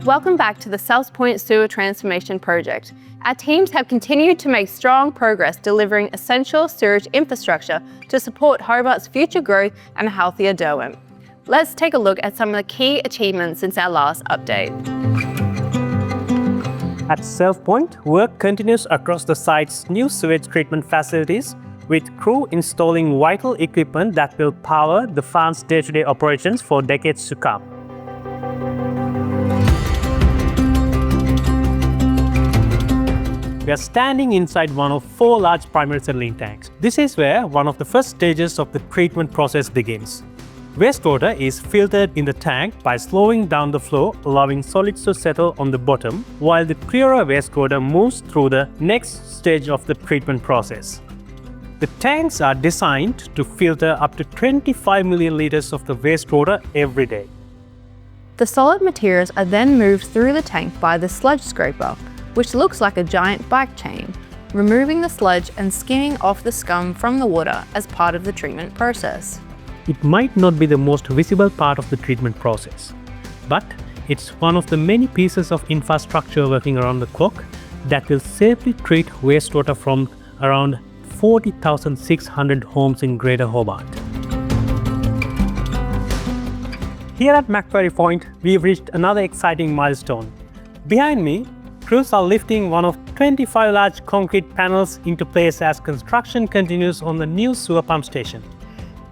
Welcome back to the South Point Sewer Transformation Project. Our teams have continued to make strong progress delivering essential sewage infrastructure to support Hobart's future growth and a healthier Derwent. Let's take a look at some of the key achievements since our last update. At South Point, work continues across the site's new sewage treatment facilities, with crew installing vital equipment that will power the farm's day-to-day operations for decades to come. We are standing inside one of 4 large primary settling tanks. This is where one of the first stages of the treatment process begins. Wastewater is filtered in the tank by slowing down the flow, allowing solids to settle on the bottom, while the purer wastewater moves through the next stage of the treatment process. The tanks are designed to filter up to 25 million litres of the wastewater every day. The solid materials are then moved through the tank by the sludge scraper, which looks like a giant bike chain, removing the sludge and skimming off the scum from the water as part of the treatment process. It might not be the most visible part of the treatment process, but it's one of the many pieces of infrastructure working around the clock that will safely treat wastewater from around 40,600 homes in Greater Hobart. Here at Macquarie Point, we've reached another exciting milestone. Behind me, crews are lifting one of 25 large concrete panels into place as construction continues on the new sewer pump station.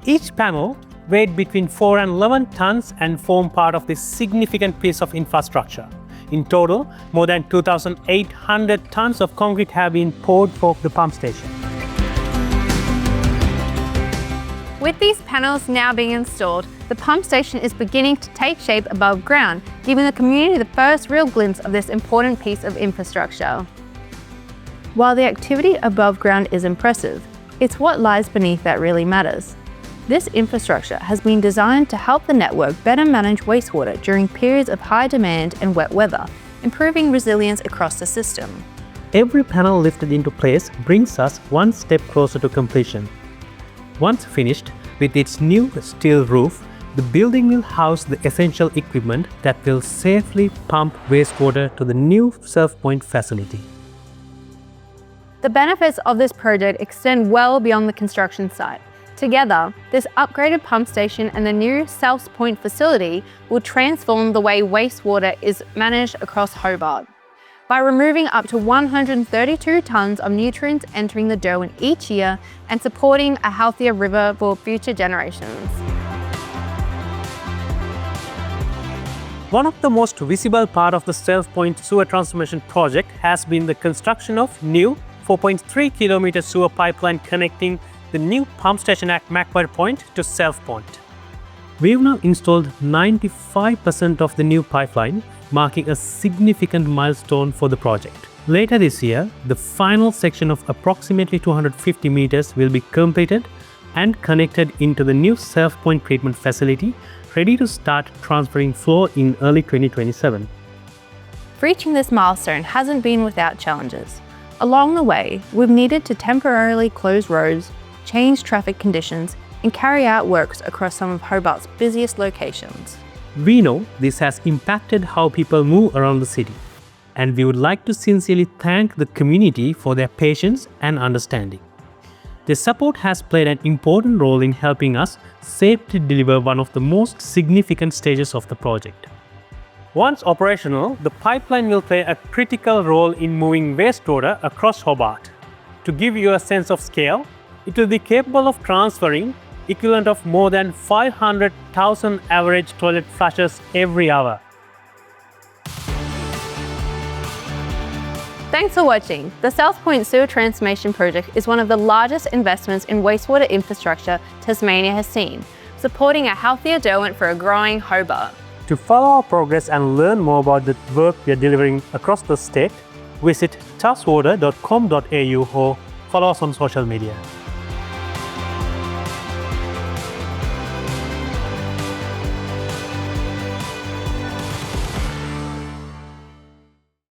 Each panel weighed between 4 and 11 tons and form part of this significant piece of infrastructure. In total, more than 2,800 tons of concrete have been poured for the pump station. With these panels now being installed, the pump station is beginning to take shape above ground, giving the community the first real glimpse of this important piece of infrastructure. While the activity above ground is impressive, it's what lies beneath that really matters. This infrastructure has been designed to help the network better manage wastewater during periods of high demand and wet weather, improving resilience across the system. Every panel lifted into place brings us one step closer to completion. Once finished, with its new steel roof, the building will house the essential equipment that will safely pump wastewater to the new South Point facility. The benefits of this project extend well beyond the construction site. Together, this upgraded pump station and the new South Point facility will transform the way wastewater is managed across Hobart. By removing up to 132 tonnes of nutrients entering the Derwent each year and supporting a healthier river for future generations. One of the most visible part of the South Point sewer transformation project has been the construction of new 4.3 km sewer pipeline connecting the new pump station at Macquarie Point to South Point. We've now installed 95% of the new pipeline, marking a significant milestone for the project. Later this year, the final section of approximately 250 meters will be completed and connected into the new South Point treatment facility, ready to start transferring flow in early 2027. Reaching this milestone hasn't been without challenges. Along the way, we've needed to temporarily close roads, change traffic conditions, and carry out works across some of Hobart's busiest locations. We know this has impacted how people move around the city, and we would like to sincerely thank the community for their patience and understanding. Their support has played an important role in helping us safely deliver one of the most significant stages of the project. Once operational, the pipeline will play a critical role in moving wastewater across Hobart. To give you a sense of scale, it will be capable of transferring equivalent of more than 500,000 average toilet flushes every hour. Thanks for watching. The South Point Sewer Transformation Project is one of the largest investments in wastewater infrastructure Tasmania has seen, supporting a healthier Derwent for a growing Hobart. To follow our progress and learn more about the work we are delivering across the state, visit taswater.com.au or follow us on social media.